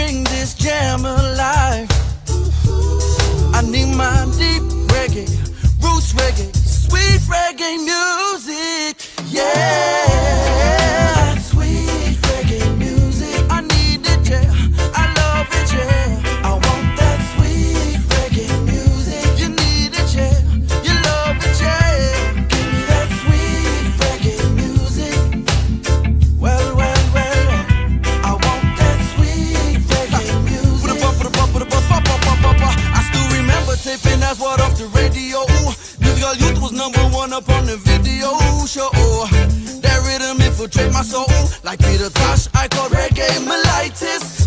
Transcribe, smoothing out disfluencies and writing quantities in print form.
bring this jam alive. I need my deep reggae, roots reggae, sweet reggae music. Yeah, sweet reggae music. I need it, yeah. I love it, yeah. I want that sweet reggae music. You need it, yeah. You love it, yeah. Give me that sweet reggae music. Well, well, well, I want that sweet reggae music. I still remember taping that's what off the radio. Musical Youth was #1 up on the video show. That rhythm infiltrate my soul like Peter Tosh. I call reggae mellitus.